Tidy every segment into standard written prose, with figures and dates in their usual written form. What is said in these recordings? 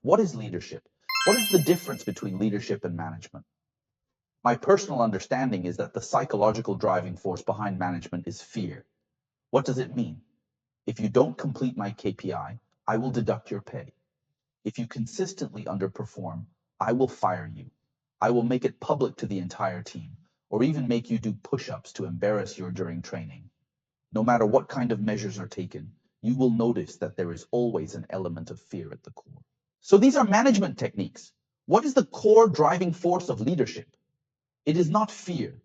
What is leadership? What is the difference between leadership and management? My personal understanding is that the psychological driving force behind management is fear. What does it mean? If you don't complete my KPI, I will deduct your pay. If you consistently underperform, I will fire you. I will make it public to the entire team, or even make you do push-ups to embarrass you during training. No matter what kind of measures are taken, you will notice that there is always an element of fear at the core. So these are management techniques. What is the core driving force of leadership? It is not fear.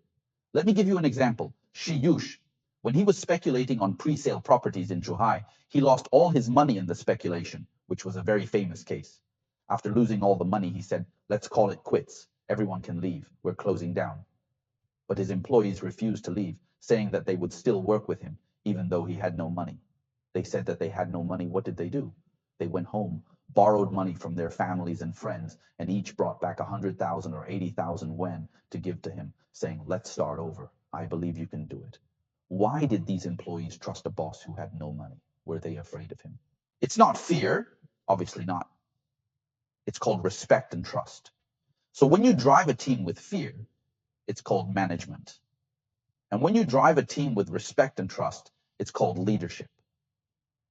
Let me give you an example. Shiyush, when he was speculating on pre-sale properties in Zhuhai, he lost all his money in the speculation, which was a very famous case. After losing all the money, he said, "Let's call it quits. Everyone can leave. We're closing down." But his employees refused to leave, saying that they would still work with him, even though he had no money. They said that they had no money. What did they do? They went home, borrowed money from their families and friends, and each brought back 100,000 or 80,000 yuan to give to him, saying, "Let's start over. I believe you can do it." Why did these employees trust a boss who had no money? Were they afraid of him? It's not fear. Obviously not. It's called respect and trust. So when you drive a team with fear, it's called management. And when you drive a team with respect and trust, it's called leadership.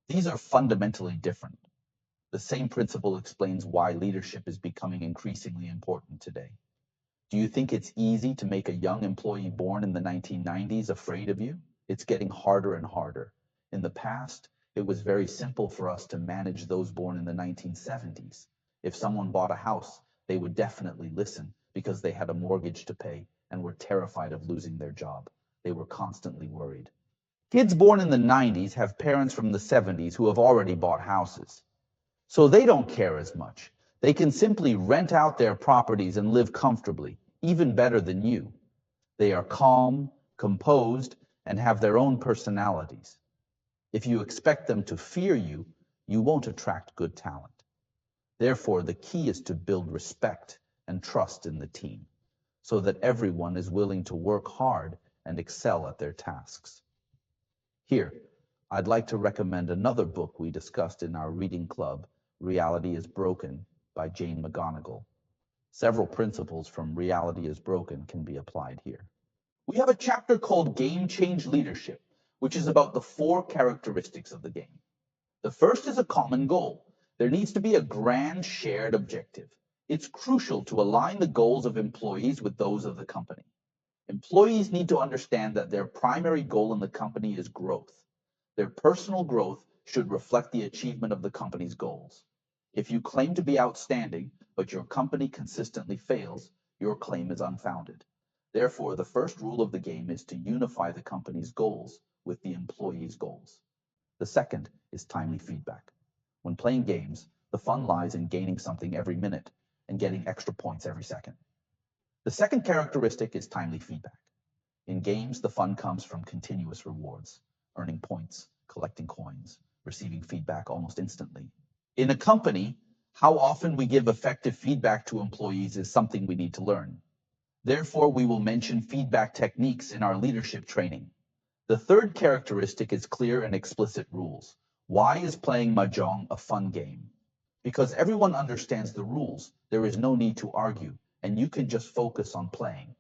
These are fundamentally different. The same principle explains why leadership is becoming increasingly important today. Do you think it's easy to make a young employee born in the 1990s afraid of you? It's getting harder and harder. In the past, it was very simple for us to manage those born in the 1970s. If someone bought a house, they would definitely listen because they had a mortgage to pay and were terrified of losing their job. They were constantly worried. Kids born in the 90s have parents from the 70s who have already bought houses. So they don't care as much. They can simply rent out their properties and live comfortably, even better than you. They are calm, composed, and have their own personalities. If you expect them to fear you, you won't attract good talent. Therefore, the key is to build respect and trust in the team, so that everyone is willing to work hard and excel at their tasks. Here, I'd like to recommend another book we discussed in our reading club, Reality is Broken, by Jane McGonigal. Several principles from Reality is Broken can be applied here. We have a chapter called Game Change Leadership, which is about the 4 characteristics of the game. The first is a common goal. There needs to be a grand shared objective. It's crucial to align the goals of employees with those of the company. Employees need to understand that their primary goal in the company is growth. Their personal growth should reflect the achievement of the company's goals. If you claim to be outstanding, but your company consistently fails, your claim is unfounded. Therefore, the first rule of the game is to unify the company's goals with the employees' goals. The second is timely feedback. When playing games, the fun lies in gaining something every minute and getting extra points every second. The second characteristic is timely feedback. In games, the fun comes from continuous rewards, earning points, collecting coins, receiving feedback almost instantly. In a company, how often we give effective feedback to employees is something we need to learn. Therefore, we will mention feedback techniques in our leadership training. The third characteristic is clear and explicit rules. Why is playing Mahjong a fun game? Because everyone understands the rules, there is no need to argue, and you can just focus on playing.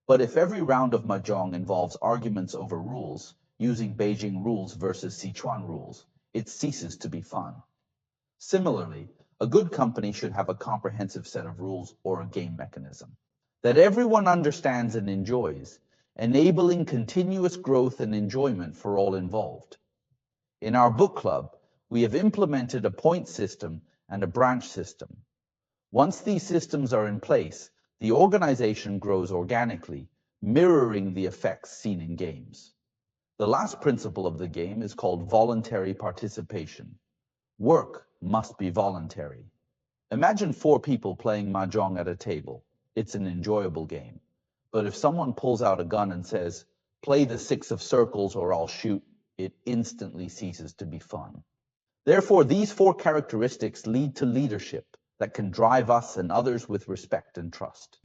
But if every round of Mahjong involves arguments over rules, using Beijing rules versus Sichuan rules, it ceases to be fun. Similarly, a good company should have a comprehensive set of rules or a game mechanism that everyone understands and enjoys, enabling continuous growth and enjoyment for all involved. In our book club, we have implemented a point system and a branch system. Once these systems are in place, the organization grows organically, mirroring the effects seen in games. The last principle of the game is called voluntary participation. Work must be voluntary. Imagine 4 people playing Mahjong at a table. It's an enjoyable game. But if someone pulls out a gun and says, "Play the 6 of circles or I'll shoot," it instantly ceases to be fun. Therefore, these 4 characteristics lead to leadership that can drive us and others with respect and trust.